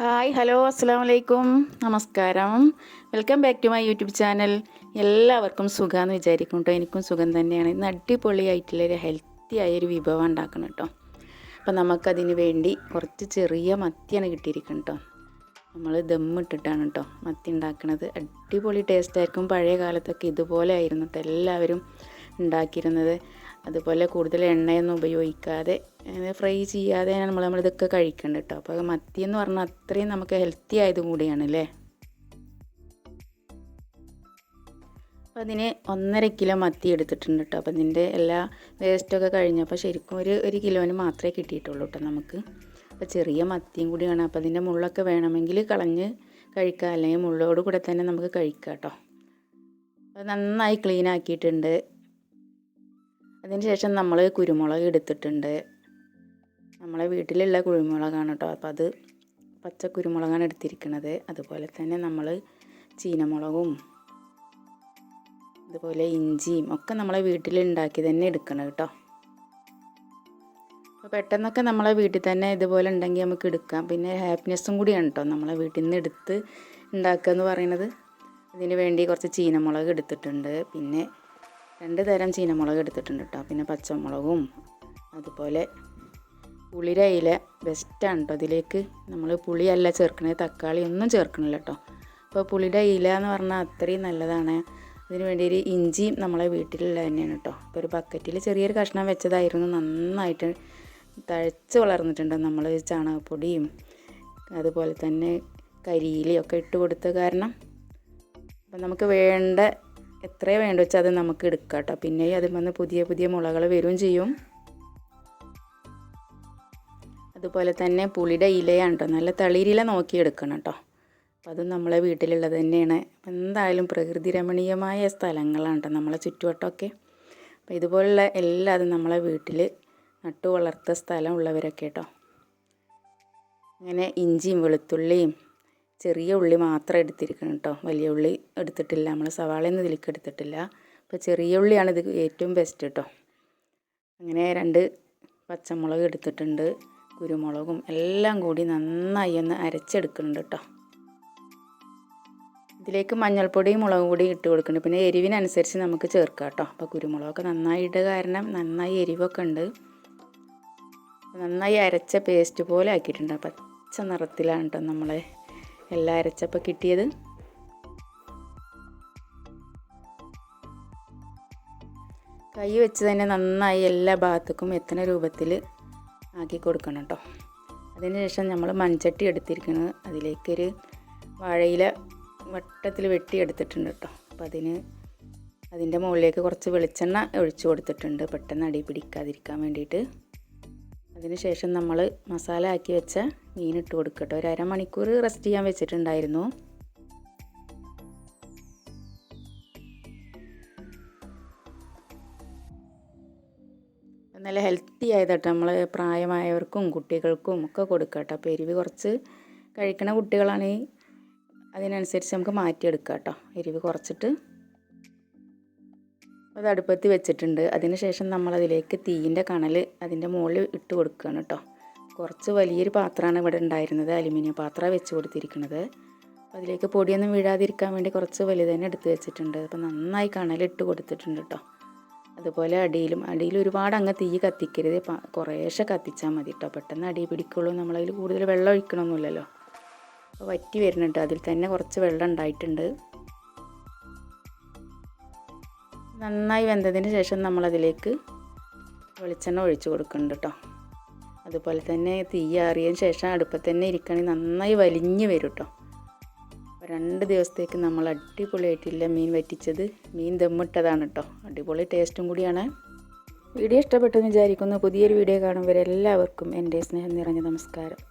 Hi hello അസ്സലാമു അലൈക്കും നമസ്കാരം. Welcome back to my YouTube channel. എല്ലാവർക്കും സുഖമാണെന്ന് വിചാരിക്കും കേട്ടോ. എനിക്കും സുഖം തന്നെയാണ്. ഇന്ന് അടിപൊളിയായിട്ടുള്ളൊരു ഹെൽത്തി ആയൊരു വിഭവം ഉണ്ടാക്കണം കേട്ടോ. അപ്പോൾ നമുക്കതിന് വേണ്ടി കുറച്ച് ചെറിയ മത്തിയാണ് കിട്ടിയിരിക്കുന്നത് കേട്ടോ. നമ്മൾ ദമ്മിട്ടിട്ടാണ് കേട്ടോ മത്തി ഉണ്ടാക്കുന്നത്. അടിപൊളി ടേസ്റ്റായിരിക്കും. പഴയ കാലത്തൊക്കെ ഇതുപോലെ ആയിരുന്നു കേട്ടോ എല്ലാവരും ഉണ്ടാക്കിയിരുന്നത്. അതുപോലെ കൂടുതൽ എണ്ണയൊന്നും ഉപയോഗിക്കാതെ ഫ്രൈ ചെയ്യാതെ നമ്മളിതൊക്കെ കഴിക്കുന്നുണ്ട് കേട്ടോ. അപ്പോൾ മത്തി എന്ന് പറഞ്ഞാൽ അത്രയും നമുക്ക് ഹെൽത്തി ആയതും കൂടിയാണ് അല്ലേ. അപ്പോൾ അതിന് 1.5 കിലോ മത്തി എടുത്തിട്ടുണ്ട് കേട്ടോ. അപ്പോൾ അതിൻ്റെ എല്ലാ വേസ്റ്റൊക്കെ കഴിഞ്ഞപ്പോൾ ശരിക്കും ഒരു കിലോന് മാത്രമേ കിട്ടിയിട്ടുള്ളൂ കേട്ടോ നമുക്ക്. അപ്പോൾ ചെറിയ മത്തിയും കൂടിയാണ്. അപ്പോൾ അതിൻ്റെ മുള്ളൊക്കെ വേണമെങ്കിൽ കളഞ്ഞ് കഴിക്കാം, അല്ലെങ്കിൽ മുള്ളോട് കൂടെ തന്നെ നമുക്ക് കഴിക്കാം കേട്ടോ. അത് നന്നായി ക്ലീൻ ആക്കിയിട്ടുണ്ട്. അതിന് ശേഷം നമ്മൾ കുരുമുളക് എടുത്തിട്ടുണ്ട്. നമ്മളെ വീട്ടിലുള്ള കുരുമുളകാണ് കേട്ടോ. അപ്പോൾ അത് പച്ച കുരുമുളകാണ് എടുത്തിരിക്കുന്നത്. അതുപോലെ തന്നെ നമ്മൾ ചീനമുളകും അതുപോലെ ഇഞ്ചിയും ഒക്കെ നമ്മളെ വീട്ടിൽ ഉണ്ടാക്കി തന്നെ എടുക്കണം കേട്ടോ. അപ്പോൾ പെട്ടെന്നൊക്കെ നമ്മളെ വീട്ടിൽ തന്നെ ഇതുപോലെ ഉണ്ടെങ്കിൽ നമുക്ക് എടുക്കാം. പിന്നെ ഹാപ്പിനെസ്സും കൂടിയാണ് കേട്ടോ നമ്മളെ വീട്ടിൽ നിന്ന് എടുത്ത് ഉണ്ടാക്കുക എന്ന് പറയുന്നത്. അതിന് വേണ്ടി കുറച്ച് ചീനമുളക് എടുത്തിട്ടുണ്ട്. പിന്നെ 2 തരം ചീനമുളക് എടുത്തിട്ടുണ്ട് കേട്ടോ. പിന്നെ പച്ചമുളകും അതുപോലെ പുളിയുടെ ഇല ബെസ്റ്റാണ് കേട്ടോ. അതിലേക്ക് നമ്മൾ പുളിയല്ല ചേർക്കണത്, തക്കാളി ഒന്നും ചേർക്കണില്ല കേട്ടോ. അപ്പോൾ പുളിയുടെ ഇല എന്ന് പറഞ്ഞാൽ അത്രയും നല്ലതാണ്. അതിന് വേണ്ടി ഒരു ഇഞ്ചിയും നമ്മളെ വീട്ടിലുള്ള തന്നെയാണ് കേട്ടോ. അപ്പോൾ ഒരു ബക്കറ്റിൽ ചെറിയൊരു കഷ്ണം വെച്ചതായിരുന്നു. നന്നായിട്ട് തഴച്ച് വളർന്നിട്ടുണ്ട്. നമ്മൾ ചാണകപ്പൊടിയും അതുപോലെ തന്നെ കരിയിലയും ഒക്കെ ഇട്ട് കൊടുത്ത കാരണം അപ്പം നമുക്ക് വേണ്ട എത്രയാണ് വേണ്ട വെച്ചാൽ അത് നമുക്ക് എടുക്കാം കേട്ടോ. പിന്നെ അതിൽ വന്ന് പുതിയ പുതിയ മുളകൾ വരും ചെയ്യും. അതുപോലെ തന്നെ പുളിയുടെ ഇലയാണ് കേട്ടോ. നല്ല തളിരില നോക്കി എടുക്കണം കേട്ടോ. അപ്പോൾ അതും നമ്മളെ വീട്ടിലുള്ളത് തന്നെയാണ്. എന്തായാലും പ്രകൃതി രമണീയമായ സ്ഥലങ്ങളാണ് കേട്ടോ നമ്മളെ ചുറ്റുവട്ടമൊക്കെ. അപ്പോൾ ഇതുപോലുള്ള എല്ലാതും നമ്മളെ വീട്ടിൽ നട്ടു വളർത്ത സ്ഥലം ഉള്ളവരൊക്കെ കേട്ടോ. അങ്ങനെ ഇഞ്ചിയും വെളുത്തുള്ളിയും ചെറിയ ഉള്ളി മാത്രം എടുത്തിരിക്കണം കേട്ടോ. വലിയ ഉള്ളി എടുത്തിട്ടില്ല, നമ്മൾ സവാളയൊന്നും ഇതിലേക്ക് എടുത്തിട്ടില്ല. അപ്പോൾ ചെറിയ ഉള്ളിയാണ് ഇത് ഏറ്റവും ബെസ്റ്റ് കേട്ടോ. അങ്ങനെ 2 പച്ചമുളക് എടുത്തിട്ടുണ്ട്. കുരുമുളകും എല്ലാം കൂടി നന്നായി ഒന്ന് അരച്ചെടുക്കുന്നുണ്ട് കേട്ടോ. ഇതിലേക്ക് മഞ്ഞൾപ്പൊടിയും മുളകും കൂടി ഇട്ട് കൊടുക്കുന്നുണ്ട്. പിന്നെ എരിവിനനുസരിച്ച് നമുക്ക് ചേർക്കാം കേട്ടോ. അപ്പോൾ കുരുമുളകൊക്കെ നന്നായി ഇടുക കാരണം നന്നായി എരിവൊക്കെ ഉണ്ട്. നന്നായി അരച്ച പേസ്റ്റ് പോലെ ആക്കിയിട്ടുണ്ട്. പച്ച നിറത്തിലാണ് കേട്ടോ നമ്മളെ എല്ലാം അരച്ചപ്പോൾ കിട്ടിയത്. കൈ വെച്ച് തന്നെ നന്നായി എല്ലാ ഭാഗത്തേക്കും എത്തുന്ന രൂപത്തിൽ ആക്കി കൊടുക്കണം കേട്ടോ. അതിനുശേഷം നമ്മൾ മൺചട്ടി എടുത്തിരിക്കുന്നത്, അതിലേക്കൊരു വാഴയില വട്ടത്തിൽ വെട്ടിയെടുത്തിട്ടുണ്ട് കേട്ടോ. അപ്പോൾ അതിൻ്റെ മുകളിലേക്ക് കുറച്ച് വെളിച്ചെണ്ണ ഒഴിച്ചു കൊടുത്തിട്ടുണ്ട്, പെട്ടെന്ന് അടി പിടിക്കാതിരിക്കാൻ വേണ്ടിയിട്ട്. അതിനുശേഷം നമ്മൾ മസാല ആക്കി വെച്ച മീൻ ഇട്ട് കൊടുക്കട്ടോ. ഒരു അരമണിക്കൂർ റെസ്റ്റ് ചെയ്യാൻ വെച്ചിട്ടുണ്ടായിരുന്നു. നല്ല ഹെൽത്തി ആയതാട്ടോ. നമ്മൾ പ്രായമായവർക്കും കുട്ടികൾക്കും ഒക്കെ കൊടുക്കട്ടോ. അപ്പോൾ എരിവ് കുറച്ച് കഴിക്കണ കുട്ടികളാണെങ്കിൽ അതിനനുസരിച്ച് നമുക്ക് മാറ്റിയെടുക്കാം കേട്ടോ. എരിവ് കുറച്ചിട്ട് അത് അടുപ്പത്ത് വെച്ചിട്ടുണ്ട്. അതിനുശേഷം നമ്മളതിലേക്ക് തീയിൻ്റെ കണൽ അതിൻ്റെ മുകളിൽ ഇട്ട് കൊടുക്കുകയാണ് കേട്ടോ. കുറച്ച് വലിയൊരു പാത്രമാണ് ഇവിടെ ഉണ്ടായിരുന്നത്, അലുമിനിയം പാത്രമാണ് വെച്ച് കൊടുത്തിരിക്കുന്നത്. അതിലേക്ക് പൊടിയൊന്നും വീഴാതിരിക്കാൻ വേണ്ടി കുറച്ച് വലുത് തന്നെ എടുത്ത് വെച്ചിട്ടുണ്ട്. അപ്പോൾ നന്നായി കണലിട്ട് കൊടുത്തിട്ടുണ്ട് കേട്ടോ. അതുപോലെ അടിയിൽ ഒരുപാട് അങ്ങ് തീ കത്തിക്കരുത്, കുറേശ്ശെ കത്തിച്ചാൽ മതി കേട്ടോ. പെട്ടെന്ന് അടി പിടിക്കുള്ളൂ. നമ്മളതിൽ കൂടുതൽ വെള്ളം ഒഴിക്കണമൊന്നുമില്ലല്ലോ. അപ്പോൾ വറ്റി വരുന്നുണ്ട്. അതിൽ തന്നെ കുറച്ച് വെള്ളം ഉണ്ടായിട്ടുണ്ട്. നന്നായി വെന്തതിന് ശേഷം നമ്മളതിലേക്ക് വെളിച്ചെണ്ണ ഒഴിച്ച് കൊടുക്കുന്നുണ്ട് കേട്ടോ. അതുപോലെ തന്നെ തീ ആറിയതിന് ശേഷം അടുപ്പത്ത് തന്നെ ഇരിക്കുകയാണെങ്കിൽ നന്നായി വലിഞ്ഞ് വരും കേട്ടോ. 2 ദിവസത്തേക്ക് നമ്മൾ അടിപൊളിയായിട്ടില്ല മീൻ വറ്റിച്ചത്, മീൻ ദമ്മിട്ടതാണ് കേട്ടോ. അടിപൊളി ടേസ്റ്റും കൂടിയാണ്. വീഡിയോ ഇഷ്ടപ്പെട്ടെന്ന് വിചാരിക്കുന്നു. പുതിയൊരു വീഡിയോ കാണുമ്പോൾ എല്ലാവർക്കും എൻ്റെ സ്നേഹം നിറഞ്ഞ നമസ്കാരം.